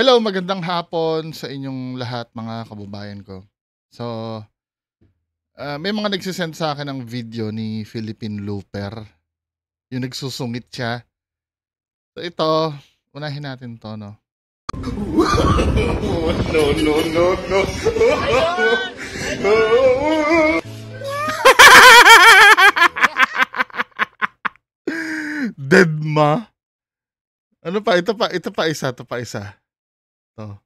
Hello, magandang hapon sa inyong lahat mga kababayan ko. So, may mga nagse-send sa'kin ng video ni Philippine Looper, yung nagsusungit siya. So ito, unahin natin 'to 'no. No, no, no, no. Deadma. Ano pa, ito pa isa. 'To.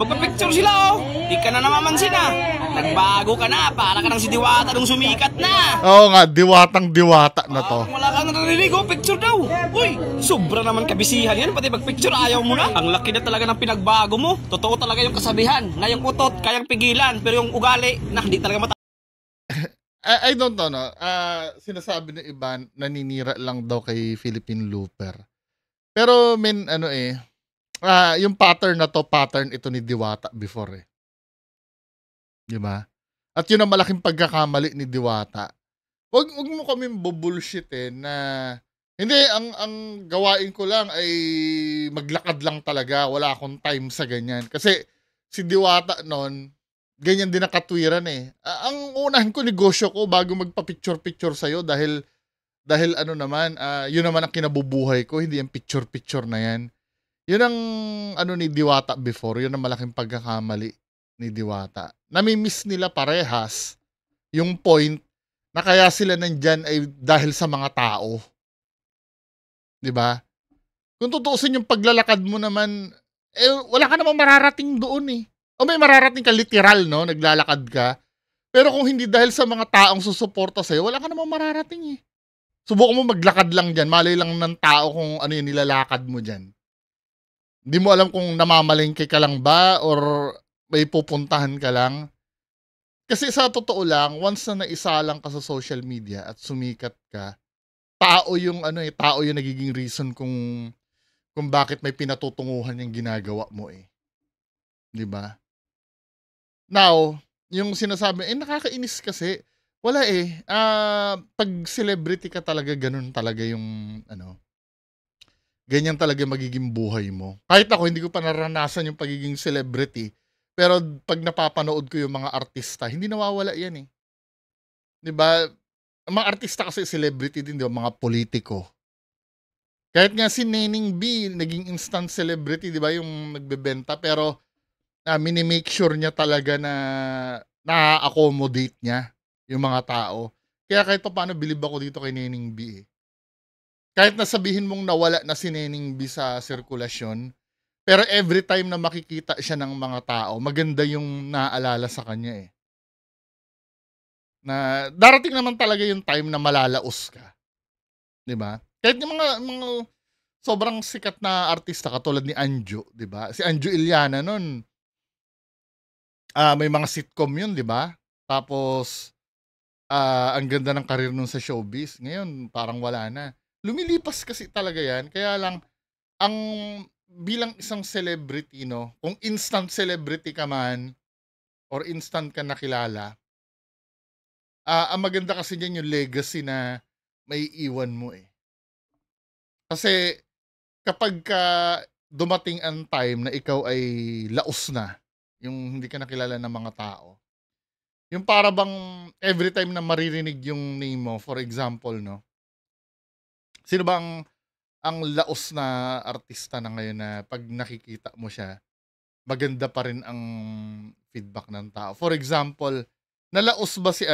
Magpa-picture sila oh. Di ka na namamansin ah. Nagbago ka na. Para ka nang si Diwata nung sumikat na. Oo nga, diwatang-diwata na 'to. Wala ka narinig oh. Picture daw. Uy, sobra naman kabisihan yan. Pati mag-picture ayaw mo na. Ang laki na talaga ng pinagbago mo. Totoo talaga yung kasabihan. Na yung utot, kayang pigilan. Pero yung ugali, na hindi talaga mata. I don't know, no? Sinasabi ng iba, naninira lang daw kay Philippine Looper. Pero ano eh, yung pattern na to, pattern ito ni Diwata before eh. Di ba? At yun ang malaking pagkakamali ni Diwata. Wag mo kaming bubullshitin na hindi, ang gawain ko lang ay maglakad lang talaga. Wala akong time sa ganyan. Kasi si Diwata noon, ganyan din nakatwiran eh. Ang unahin ko negosyo ko bago magpa-picture-picture sa'yo dahil ano naman, yun naman ang kinabubuhay ko, hindi yung picture-picture na yan. Yun ang ano ni Diwata before, yun ang malaking pagkakamali ni Diwata. Nami-miss nila parehas yung point na kaya sila nandyan ay dahil sa mga tao. 'Di ba? Kung tutuusin yung paglalakad mo naman, wala ka namang mararating doon eh. O may mararating ka literal, no? Naglalakad ka. Pero kung hindi dahil sa mga taong susuporta sa'yo, wala ka namang mararating eh. Subukan mo maglakad lang dyan. Malay lang ng tao kung ano yung nilalakad mo dyan. Hindi mo alam kung namamalengke ka lang ba or may pupuntahan ka lang. Kasi sa totoo lang, once na naisalang ka sa social media at sumikat ka, tao yung tao yung nagiging reason kung bakit may pinatutunguhan yung ginagawa mo eh. 'Di ba? Now, yung sinasabi, nakakainis kasi. Wala eh. Pag celebrity ka talaga, ganun talaga yung ganyan talaga magiging buhay mo. Kahit ako, hindi ko pa naranasan yung pagiging celebrity. Pero pag napapanood ko yung mga artista, hindi nawawala yan eh. 'Di ba? Ang mga artista kasi celebrity din, 'di ba? Mga politiko. Kahit nga si Neneng B, naging instant celebrity, 'di ba? Yung nagbebenta, pero mini-make sure niya talaga na na-accommodate niya yung mga tao. Kaya kahit paano bilib ako dito kay Neneng B eh. Kahit na sabihin mong nawala na si Neneng B sa sirkulasyon, pero every time na makikita siya ng mga tao, maganda yung naaalala sa kanya eh. Na darating naman talaga yung time na malalaos ka. 'Di ba? Kahit yung mga sobrang sikat na artista katulad ni Anjo, 'di ba? Si Anjo Iliana noon, may mga sitcom 'yun, 'di ba? Tapos ang ganda ng karir nun sa showbiz. Ngayon parang wala na. Lumilipas kasi talaga 'yan. Kaya lang ang bilang isang celebrity, no, kung instant celebrity ka man or instant ka nakilala, ang maganda kasi diyan yung legacy na may iwan mo eh. Kasi kapagka dumating ang time na ikaw ay laos na, yung hindi ka nakilala ng mga tao, yung para bang every time na maririnig yung name mo, for example, no, sino ba ang laos na artista na ngayon na 'pag nakikita mo siya, maganda pa rin ang feedback ng tao? For example, nalaos ba si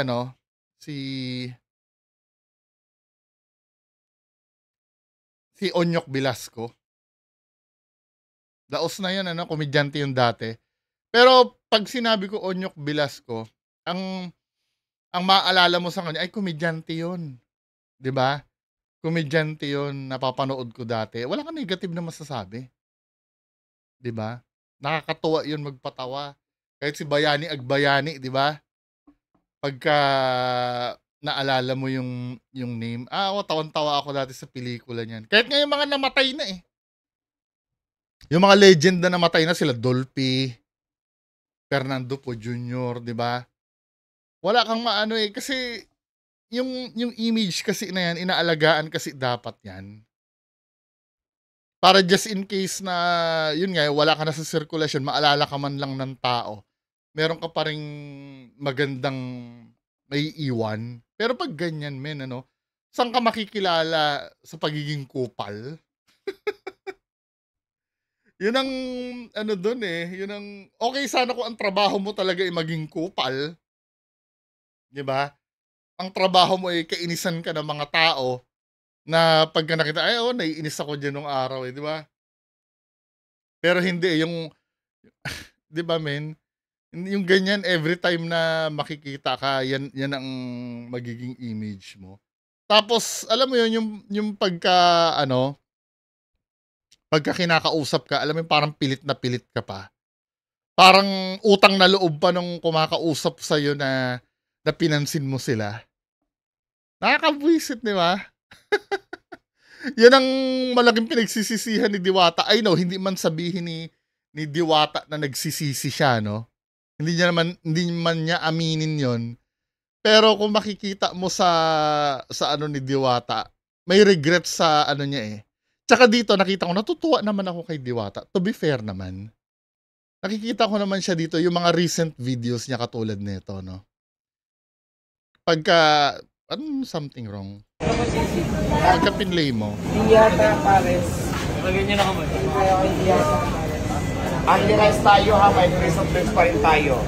Onyok Velasco? Laos na 'yun komedyante 'yun dati. Pero 'pag sinabi ko Onyok Velasco, ang maaalala mo sa kanya ay komedyante 'yun, 'di ba? Komedyante 'yun, napapanood ko dati. Wala kang negative na masasabi, 'di ba? Nakakatuwa 'yun magpatawa. Kahit si Bayani Agbayani, 'di ba? Pagka naalala mo yung name, tawan-tawa ako dati sa pelikula niyan. Kahit nga yung mga namatay na eh. Yung mga legend na namatay na sila Dolphy, Fernando Po Jr., 'di ba? Wala kang maano eh kasi yung image kasi na yan, inaalagaan kasi dapat yan. Para just in case na, yun nga, wala ka na sa sirkulasyon, maalala ka man lang ng tao, meron ka pa ring magandang maiiwan. Pero pag ganyan, men, ano, saan ka makikilala sa pagiging kupal? Yun ang ano dun yun ang okay sana kung ang trabaho mo talaga ay maging kupal, 'di ba? Ang trabaho mo ay kainisan ka ng mga tao na pagka nakita, "Ay, oo, naiinis ako diyan nung araw, 'di ba?" Pero hindi yung 'di ba, men? Yung ganyan every time na makikita ka, yan yan ang magiging image mo. Tapos alam mo yun, yung pagka-ano, pagka kinakausap ka, alam mo yung parang pilit na pilit ka pa. Parang utang na loob pa nung kumakausap sa'yo na pinansin mo sila. Nakakabwisit, 'di ba? Yan ang malaking pinagsisisihan ni Diwata. I know, hindi man sabihin ni Diwata na nagsisisi siya, no? Hindi man niya aminin 'yon. Pero kung makikita mo sa ano ni Diwata, may regret sa ano niya Tsaka dito nakita ko, natutuwa naman ako kay Diwata. To be fair naman. Nakikita ko naman siya dito, yung mga recent videos niya katulad nito, no? Pagka, something wrong? Pagka pinlay mo. Hindi yata pares. Ganyan ako ba? Kaya hindi yata pares. Only rice tayo ha, may free soft drinks pa rin tayo.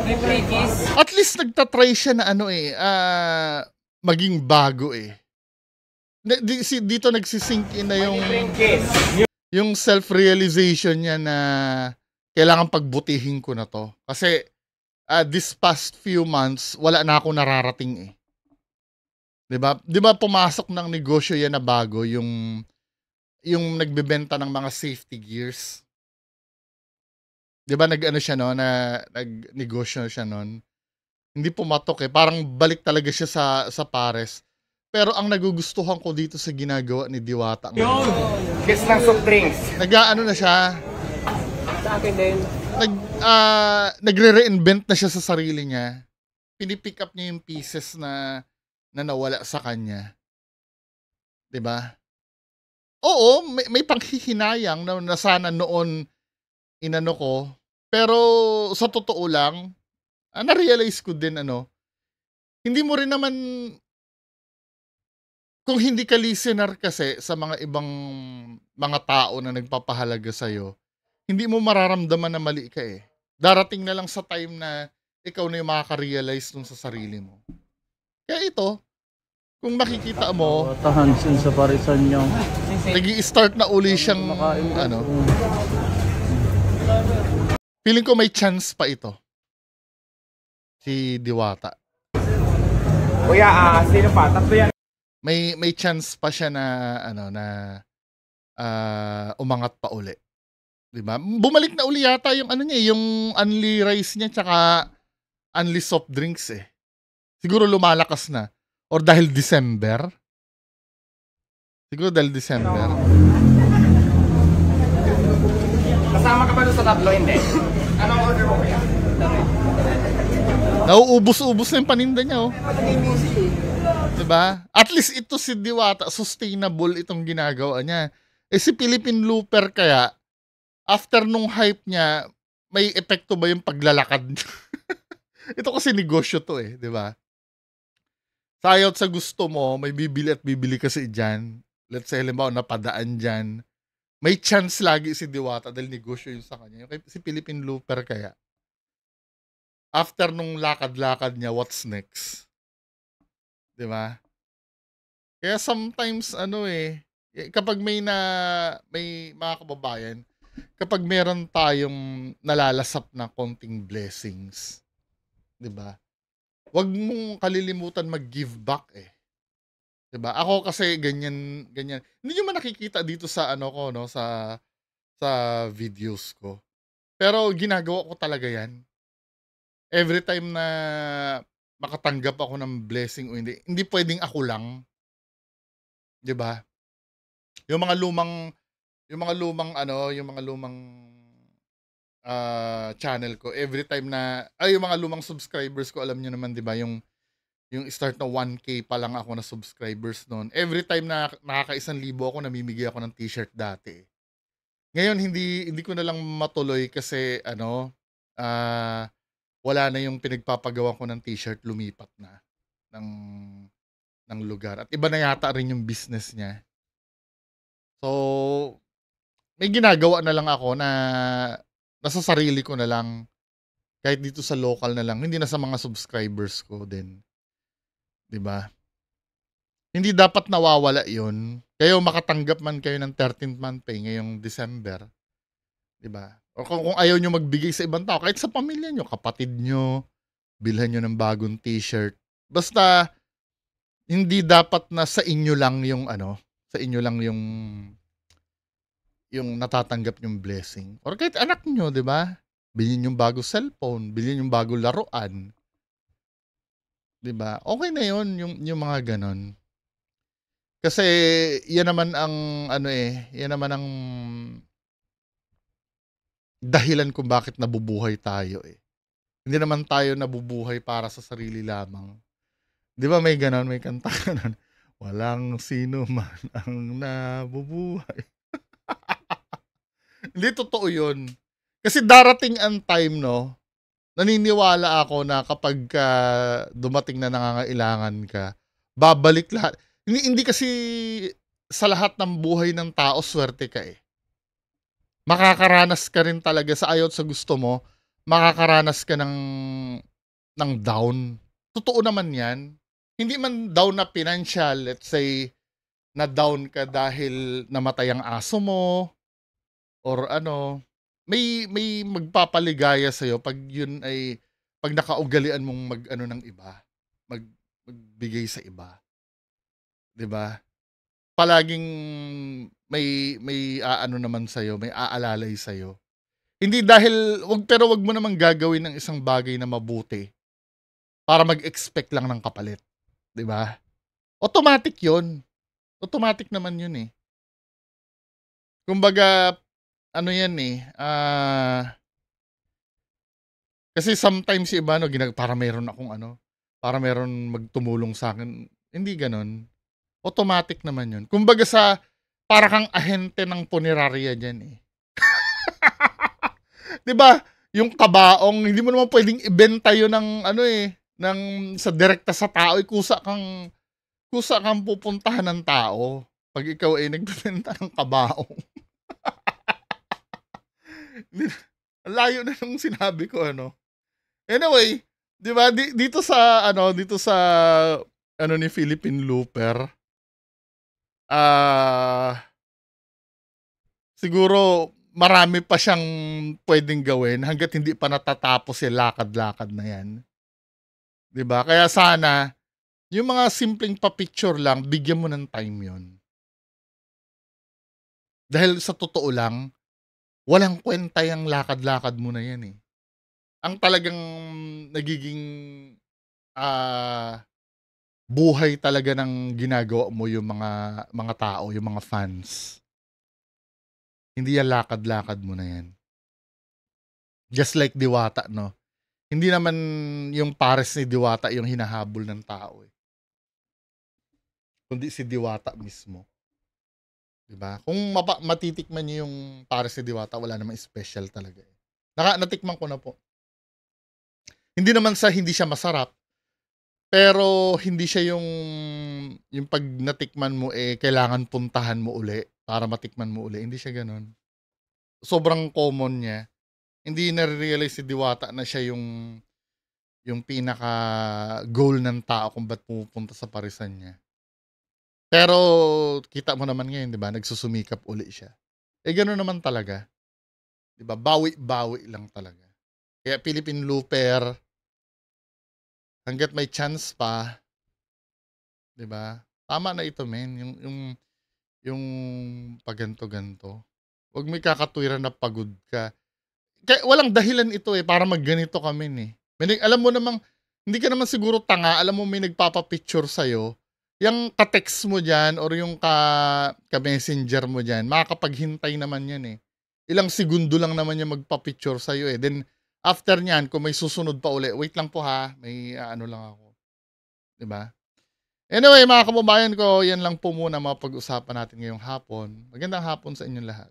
May free kiss. At least nagtatry siya na maging bago Dito nagsisink in na yung self-realization niya na kailangan pagbutihin ko na to. Kasi this past few months, wala na ako nararating 'Di ba pumasok ng negosyo yan na bago, yung nagbebenta ng mga safety gears. 'Di ba nag-ano siya no, na nagnegosyo siya noon. Hindi pumatok parang balik talaga siya sa pares. Pero ang nagugustuhan ko dito sa ginagawa ni Diwata Kiss ng soft drinks. nag-aano na siya, Sa akin din. nagre-reinvent na siya sa sarili niya. Pinipick up niya yung pieces na nawala sa kanya. 'Di ba? Oo, may panghihinayang na sana noon inano ko. Pero sa totoo lang, na-realize ko din hindi mo rin naman, kung hindi ka listener kasi sa mga ibang mga tao na nagpapahalaga sa'yo, hindi mo mararamdaman na mali ka Darating na lang sa time na ikaw na yung makaka-realize dun sa sarili mo. Kaya ito, kung makikita mo, Tahansin sa parisan niyo. nag-i-start na uli siyang feeling ko may chance pa ito. Si Diwata. Kuya, sino pa? Tatlo yan. May chance pa siya na umangat pa uli. 'Di ba? Bumalik na uli yata yung niya, yung only rice niya tsaka only soft drinks Siguro lumalakas na. Or dahil December. Siguro dahil December. Kasama ka ba doon sa tatlo? Hindi. Anong order mo kuya? Nauubos-ubos na yung paninda niya Diba? At least ito si Diwata, sustainable itong ginagawa niya. Si Philippine Looper kaya, after nung hype niya, may epekto ba yung paglalakad niya? Ito kasi negosyo to di ba? Sayot sa gusto mo, may bibili at bibili kasi dyan. Let's say, halimbawa, napadaan dyan. May chance lagi si Diwata dahil negosyo yun sa kanya. Si Philippine Looper kaya, after nung lakad-lakad niya, what's next? 'Di ba? Kaya sometimes kapag may mga kababayan, kapag meron tayong nalalasap na konting blessings, 'di ba? Huwag mong kalilimutan mag-give back 'Di ba? Ako kasi ganyan. Hindi niyo man nakikita dito sa ko no, sa videos ko. Pero ginagawa ko talaga 'yan. Every time na makatanggap ako ng blessing o hindi pwedeng ako lang. 'Di ba? Yung mga lumang channel ko, every time na yung mga lumang subscribers ko, alam niyo naman 'di ba, yung Yung start na 1K pa lang ako na subscribers noon. Every time na nakaka-1,000 ako, namimigay ako ng t-shirt dati. Ngayon, hindi ko na lang matuloy kasi wala na yung pinagpapagawa ko ng t-shirt, lumipat na ng, ng lugar. At iba na yata rin yung business niya. So, may ginagawa na lang ako na nasa sarili ko na lang. Kahit dito sa local na lang, hindi na sa mga subscribers ko din. 'Di ba? Hindi dapat nawawala 'yun. Kayo makatanggap man kayo ng 13th month pay ngayong December, 'di ba? O kung ayaw nyo magbigay sa ibang tao, kahit sa pamilya nyo, kapatid nyo, bilhan nyo ng bagong t-shirt. Basta hindi dapat na sa inyo lang yung sa inyo lang yung natatanggap yung blessing. Or kahit anak nyo, 'di ba? Bilhin yung bago cellphone, bilhin yung bago laruan. 'Di ba? Okay na 'yon yung mga ganon. Kasi yan naman ang yan naman ang dahilan kung bakit nabubuhay tayo eh. Hindi naman tayo nabubuhay para sa sarili lamang. 'Di ba may ganon, may kanta ganon. Walang sino man ang nabubuhay. Hindi totoo 'yun. Kasi darating ang time, no, naniniwala ako na kapag dumating na nangangailangan ka, babalik lahat. Hindi kasi sa lahat ng buhay ng tao, swerte ka eh. Makakaranas ka rin talaga sa ayaw at sa gusto mo, makakaranas ka ng down. Totoo naman yan. Hindi man down na financial, let's say, na down ka dahil namatay ang aso mo, or may magpapaligaya sa'yo pag yun ay, pag nakaugalian mong ng iba, magbigay sa iba. 'Di ba? Palaging may naman sa'yo, may aalalay sa'yo. Hindi dahil, pero wag mo namang gagawin ng isang bagay na mabuti para mag-expect lang ng kapalit. 'Di ba? Automatic yun. Automatic naman yun eh. Kumbaga, yan eh, kasi sometimes iba para meron akong para meron magtumulong sa akin. Hindi ganon. Automatic naman yun. Kumbaga para kang ahente ng punerarya dyan eh. 'Di ba? Yung kabaong, hindi mo naman pwedeng ibenta yun sa direkta sa tao, kusa kang pupuntahan ng tao pag ikaw ay nagbebenta ng kabaong. Layo na nung sinabi ko Anyway, 'di ba dito sa ni Philippine Looper, siguro marami pa siyang pwedeng gawin hangga't hindi pa natatapos yung lakad-lakad na yan. 'Di ba? Kaya sana yung mga simpleng pa-picture lang, bigyan mo ng time 'yon. Dahil sa totoo lang, walang kwenta yung lakad-lakad mo na yan eh. Ang talagang nagiging buhay talaga ng ginagawa mo yung mga tao, yung mga fans. Hindi yan lakad-lakad mo na yan. Just like Diwata, no? Hindi naman yung pares ni Diwata yung hinahabol ng tao eh. Kundi si Diwata mismo. Diba? Kung matitikman niyo yung pares ni Diwata, wala namang special talaga eh. Natikman ko na po. Hindi naman hindi siya masarap, pero hindi siya yung pag natikman mo kailangan puntahan mo uli para matikman mo uli. Hindi siya ganun. Sobrang common niya. Hindi na-realize si Diwata na siya yung pinaka goal ng tao kung ba't pupunta sa parisan niya. Pero kita mo naman ngayon, 'di ba? Nagsusumikap uli siya. Ganoon naman talaga. 'Di ba? Bawi-bawi lang talaga. Kaya Philippine Looper, hangga't may chance pa, 'di ba? Tama na ito, men. Yung paganto-ganto. Huwag may kakatwiran na pagod ka. Kaya walang dahilan ito para magganito kami eh. Alam mo namang, hindi ka naman siguro tanga, alam mo may nagpapapicture sa'yo, yung ka-text mo dyan or yung ka-messenger mo dyan, makakapaghintay naman yan eh. Ilang segundo lang naman yung magpa-picture sa'yo eh. Then, after nyan, kung may susunod pa uli, wait lang po ha, may lang ako. 'di ba? Anyway, mga kababayan ko, yan lang po muna mga pag-usapan natin ngayong hapon. Magandang hapon sa inyong lahat.